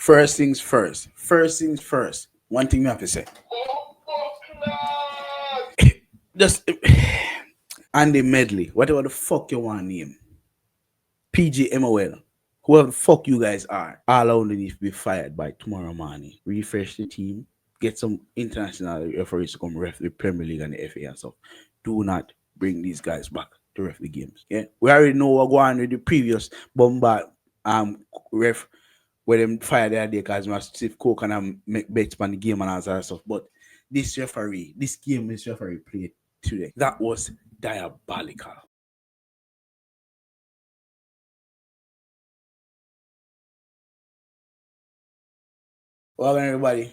First things first. First things first. One thing I have to say. Just Andy Medley, whatever the fuck you want to name. Pgmol, whoever the fuck you guys are, all only need to be fired by tomorrow morning. Refresh the team, get some international referees to come ref the Premier League and the FA and stuff. Do not bring these guys back to ref the games. Yeah, we already know what going on with the previous bombard ref where them fire the idea because my Steve Coke and I make bets on the game and all that stuff. But this referee played today. That was diabolical. Welcome everybody.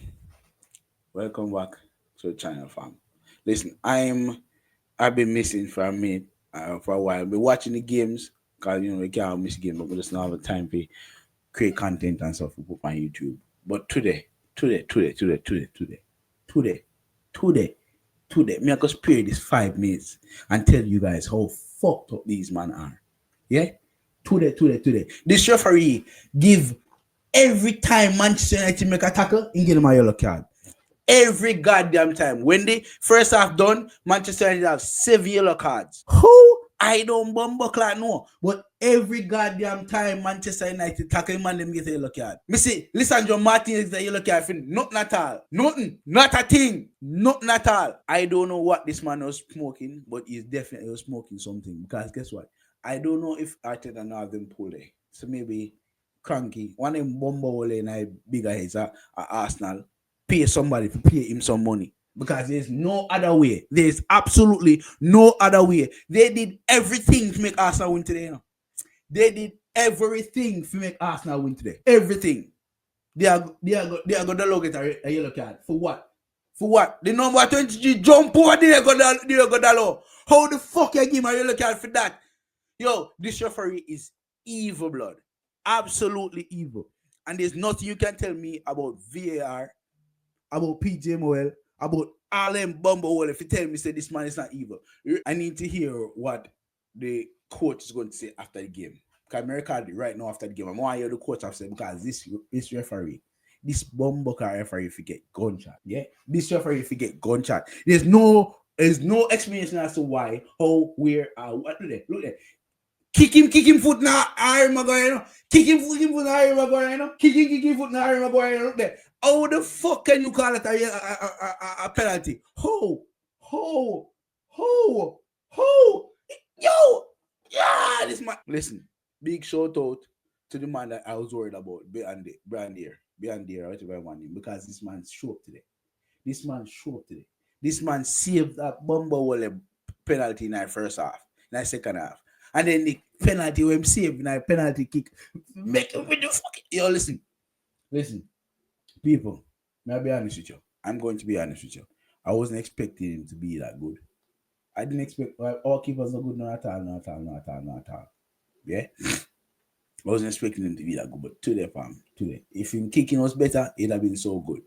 Welcome back to the channel, fam. Listen, I've been missing for a minute, for a while. I've been watching the games because you can't miss games, but we just don't have the time to create content and stuff to put on YouTube. But today, me I could spare this 5 minutes and tell you guys how fucked up these men are. Yeah? Today. This referee give every time Manchester United make a tackle, he give them a yellow card. Every goddamn time. When the first half done, Manchester United have 7 yellow cards. Who? I don't bumbuckler no. But every goddamn time Manchester United tackle man, them get a yellow card. Me see, Lisandro Martinez is a yellow card for nothing at all. Nothing. Not a thing. Nothing at all. I don't know what this man was smoking, but he's definitely smoking something. Because guess what? I don't know if Arteta now have them pull there. So maybe cranky. One of them bumble in a bigger heads at Arsenal. Pay somebody to pay him some money. Because there's no other way. There's absolutely no other way. They did everything to make Arsenal win today. They did everything to make Arsenal win today. Everything. They are going to look at a yellow card. For what? For what? The number 23 jump over there go the law. How the fuck you give him a yellow card for that? Yo, this referee is evil blood. Absolutely evil. And there's nothing you can tell me about VAR, about Pgmol, about all them bumble if you tell me say this man is not evil. I need to hear what the coach is going to say after the game. Because I'm recording right now after the game. I want to hear the coach have said because this referee, this bumbucker referee if you get gunshot. Yeah? This referee if you get gunshot. There's no explanation as to why, how, where, what do they? Look there. Kick him foot now, Harry Maguire. Kick him foot now, Harry Maguire. Kick him foot now, Harry Maguire. Look there. How the fuck can you call it a penalty? Ho! Yo! Yeah, this man. Listen, big shout out to the man that I was worried about, Brandier, whatever I want him, because this man showed up today. This man saved that Bumble penalty in the first half, in the second half. And then the penalty when him saved in a penalty kick. Make him with the fucking. Yo, listen. People, may I be honest with you? I'm going to be honest with you. I wasn't expecting him to be that good. I didn't expect all keepers are good, not at all. Yeah? I wasn't expecting him to be that good, but today, if him kicking was better, it'd have been so good.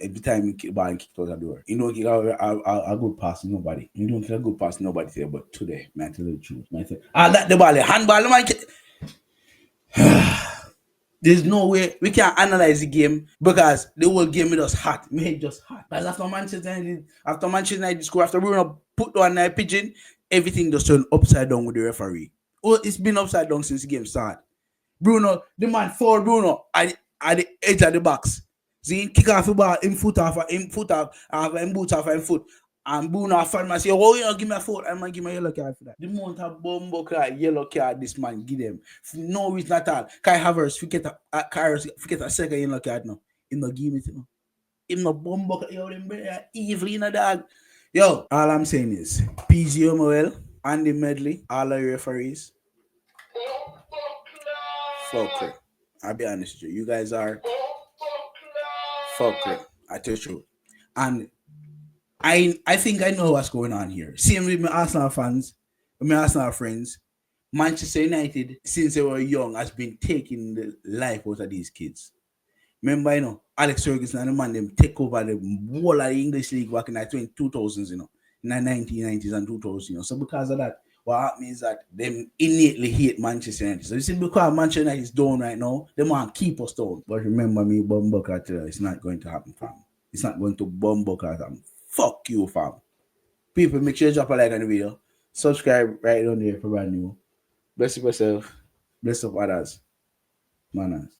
Every time he kick ball and kick out the door. You don't kick a good pass to nobody. You don't kick a good pass to nobody today, but today, man, tell the truth. That the ball, handball, man. There's no way we can analyze the game because the whole game is just hot. Made just hot. Because after Manchester United score, after Bruno put on a pigeon, everything just turned upside down with the referee. Oh, it's been upside down since the game started. Bruno, the man fouled Bruno at the edge of the box. See, kick off the ball, him boot off, him foot, and Bruno fan man say, oh, you know, give me a foul. I'm going to give me a yellow card for that. The amount of bumbo card, yellow card this man give them. For no reason at all. Kai Havertz, forget a second yellow card now. Him not give it, you know. Him no bumbo card. Yo, them evil in a dog. Yo, all I'm saying is, Pgmol, Andy Medley, all of your referees, fuck it. I'll be honest with you. You guys are fuck it. I tell you. And I think I know what's going on here. Same with my Arsenal fans, with my Arsenal friends. Manchester United, since they were young, has been taking the life out of these kids. Remember, you know, Alex Ferguson and the man, them take over the whole of the English league back in the 2000s, you know, in the 1990s and 2000s, you know. So because of that, what happens is that them innately hate Manchester United. So you see, because Manchester United is down right now, they want to keep us down. But remember me, Bumbucker, it's not going to happen, fam. It's not going to Bumbucker, fam. Fuck you, fam. People, make sure you drop a like on the video. Subscribe right on there for brand new. Bless yourself. Bless up others. Manaz.